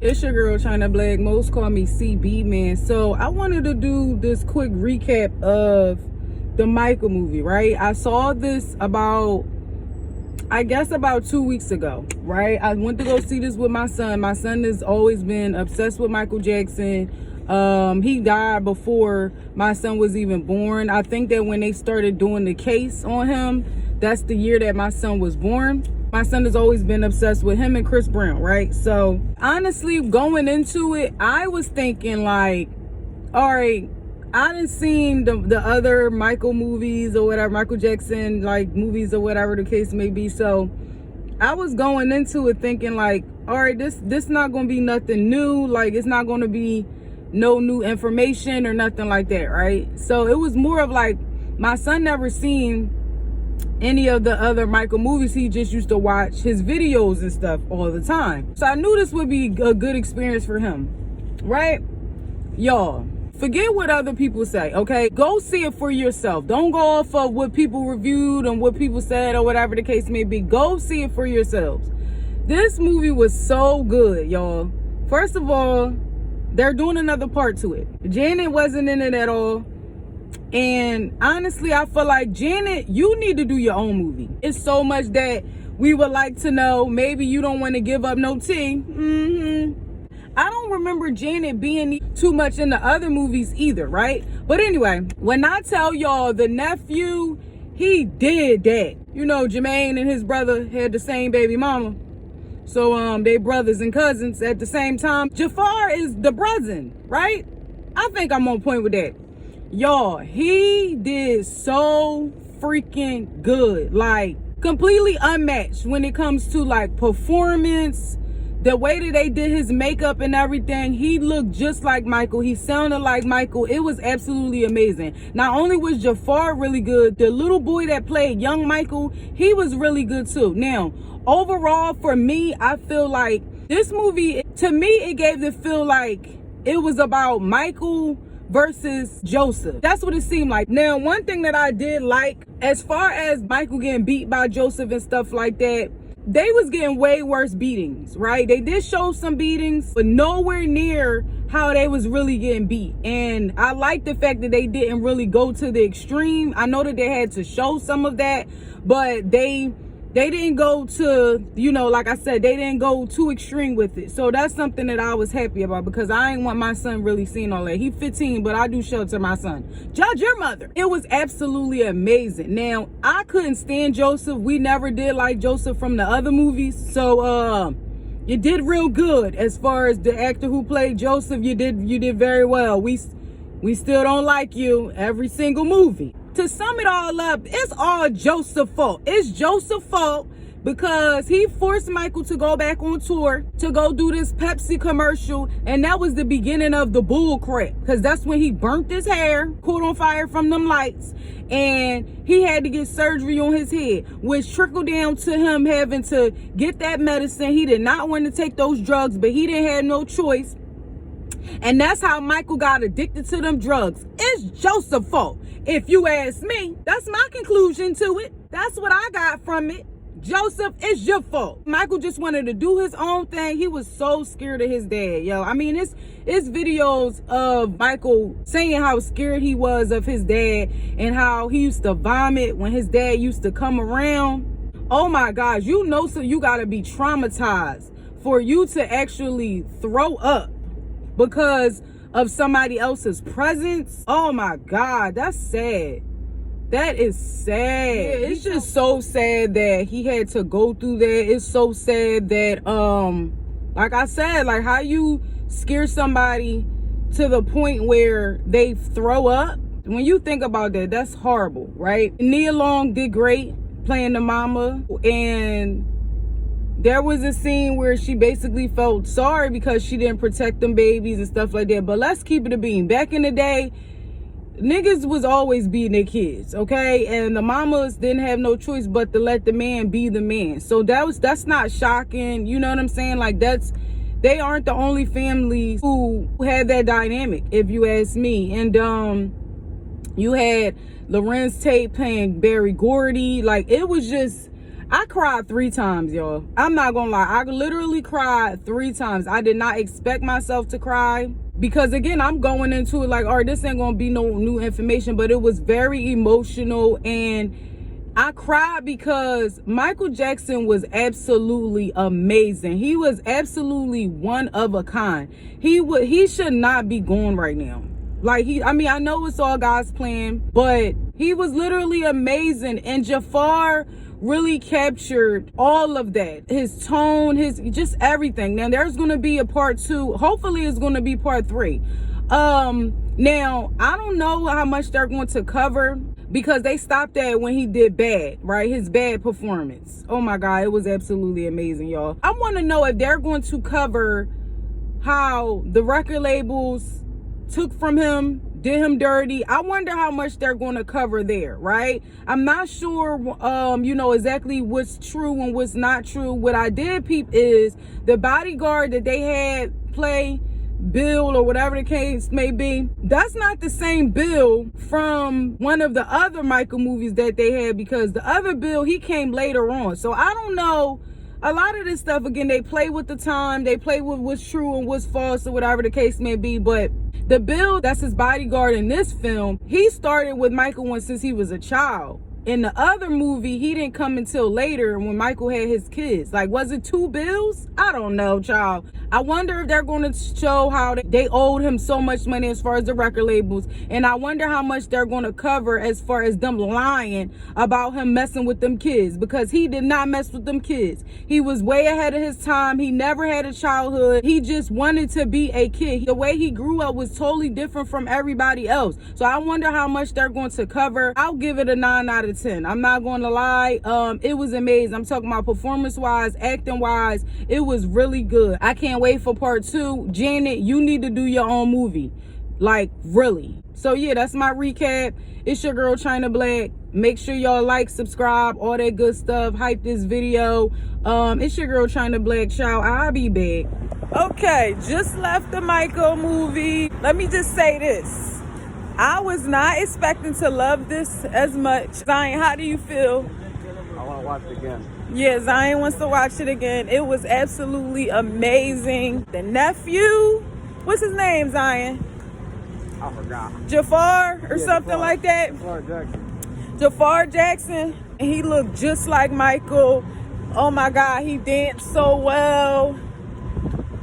It's your girl China Black. Most call me CB, man. So I wanted to do this quick recap of the Michael movie, right? I saw this about 2 weeks ago, right? I went to go see this with my son. My son has always been obsessed with Michael Jackson. He died before my son was even born. I think that when they started doing the case on him, that's the year that my son was born. My son has always been obsessed with him and Chris Brown, right? So honestly, going into it, I was thinking like, all right, I done seen the other Michael movies or whatever, Michael Jackson like movies or whatever the case may be. So I was going into it thinking like, all right, this not gonna be nothing new. Like, it's not gonna be no new information or nothing like that, right? So it was more of like, my son never seen any of the other Michael movies. He just used to watch his videos and stuff all the time. So I knew this would be a good experience for him, right? Y'all, forget what other people say, okay? Go see it for yourself. Don't go off of what people reviewed and what people said or whatever the case may be. Go see it for yourselves. This movie was so good, y'all. First of all, they're doing another part to it. Janet wasn't in it at all. And honestly, I feel like, Janet, you need to do your own movie. It's so much that we would like to know. Maybe you don't want to give up no tea. I don't remember Janet being too much in the other movies either, right? But anyway, when I tell y'all the nephew, he did that. You know, Jermaine and his brother had the same baby mama. So they brothers and cousins at the same time. Jafar is the brother, right? I think I'm on point with that. Y'all, he did so freaking good. Like, completely unmatched when it comes to like performance. The way that they did his makeup and everything, he looked just like Michael. He sounded like Michael. It was absolutely amazing. Not only was Jafar really good, the little boy that played young Michael, he was really good too. Now, overall for me, I feel like this movie, to me, it gave the feel like it was about Michael versus Joseph. That's what it seemed like. Now, one thing that I did like, as far as Michael getting beat by Joseph and stuff like that, they was getting way worse beatings, right? They did show some beatings, but nowhere near how they was really getting beat. And I like the fact that they didn't really go to the extreme. I know that they had to show some of that, but they didn't go to, you know, like I said, they didn't go too extreme with it. So that's something that I was happy about, because I ain't want my son really seeing all that. He 15, but I do shelter my son. Judge your mother. It was absolutely amazing. Now, I couldn't stand Joseph. We never did like Joseph from the other movies. So you did real good as far as the actor who played Joseph. You did very well. We still don't like you every single movie. To sum it all up, it's all Joseph's fault. It's Joseph's fault because he forced Michael to go back on tour to go do this Pepsi commercial, and that was the beginning of the bull crap, because that's when he burnt his hair, caught on fire from them lights, and he had to get surgery on his head, which trickled down to him having to get that medicine. He did not want to take those drugs, but he didn't have no choice. And that's how Michael got addicted to them drugs. It's Joseph's fault. If you ask me, that's my conclusion to it. That's what I got from it. Joseph, it's your fault. Michael just wanted to do his own thing. He was so scared of his dad, yo. I mean, it's videos of Michael saying how scared he was of his dad and how he used to vomit when his dad used to come around. Oh my gosh, you know, so you gotta be traumatized for you to actually throw up because of somebody else's presence. Oh my God, that's sad. That is sad. Yeah, it's just so sad that he had to go through that. It's so sad that, like I said, like how you scare somebody to the point where they throw up. When you think about that, that's horrible, right? Nia Long did great playing the mama, and there was a scene where she basically felt sorry because she didn't protect them babies and stuff like that. But let's keep it a bean. Back in the day, niggas was always beating their kids, okay? And the mamas didn't have no choice but to let the man be the man. So that's not shocking. You know what I'm saying? Like, they aren't the only family who had that dynamic, if you ask me. And you had Lorenz Tate playing Barry Gordy. Like, it was just, I cried 3 times, y'all. I'm not gonna lie. I literally cried 3 times. I did not expect myself to cry because, again, I'm going into it like, all right, this ain't gonna be no new information, but it was very emotional, and I cried because Michael Jackson was absolutely amazing. He was absolutely one of a kind. He should not be gone right now. Like, I know it's all God's plan, but he was literally amazing. And Jafar really captured all of that. His tone, his just everything. Now, there's going to be a part 2. Hopefully, it's going to be part 3. Now, I don't know how much they're going to cover because they stopped that when he did Bad, right? His Bad performance. Oh my God, it was absolutely amazing, y'all. I want to know if they're going to cover how the record labels took from him, did him dirty. I wonder how much they're going to cover there, right? I'm not sure, exactly what's true and what's not true. What I did peep is the bodyguard that they had play Bill or whatever the case may be, that's not the same Bill from one of the other Michael movies that they had, because the other Bill, he came later on. So I don't know. A lot of this stuff, again, they play with the time, they play with what's true and what's false or whatever the case may be. But the Bill that's his bodyguard in this film, he started with Michael since he was a child. In the other movie, he didn't come until later when Michael had his kids. Like, was it 2 Bills? I don't know, child. I wonder if they're going to show how they owed him so much money as far as the record labels. And I wonder how much they're going to cover as far as them lying about him messing with them kids. Because he did not mess with them kids. He was way ahead of his time. He never had a childhood. He just wanted to be a kid. The way he grew up was totally different from everybody else. So I wonder how much they're going to cover. I'll give it a 9 out of 10. I'm not going to lie. It was amazing. I'm talking about performance wise, acting wise. It was really good. I can't wait for part 2. Janet, you need to do your own movie. Like, really. So yeah, that's my recap. It's your girl China Black. Make sure y'all like, subscribe, all that good stuff. Hype this video. It's your girl China Black. Ciao. I'll be back. Okay, just left the Michael movie. Let me just say this. I was not expecting to love this as much. Zion, how do you feel? I want to watch it again. Yeah, Zion wants to watch it again. It was absolutely amazing. The nephew, what's his name, Zion? I forgot. Jafar or something Jafar. like that? Jafar Jackson. Jafar Jackson. And he looked just like Michael. Oh my God, he danced so well.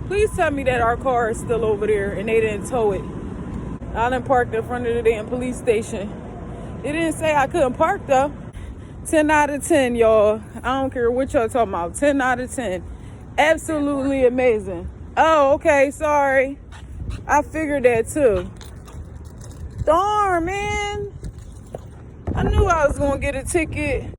Please tell me that our car is still over there and they didn't tow it. I done parked in front of the damn police station. It didn't say I couldn't park though. 10 out of 10, y'all. I don't care what y'all talking about. 10 out of 10. Absolutely amazing. Oh, okay. Sorry. I figured that too. Darn, man. I knew I was going to get a ticket.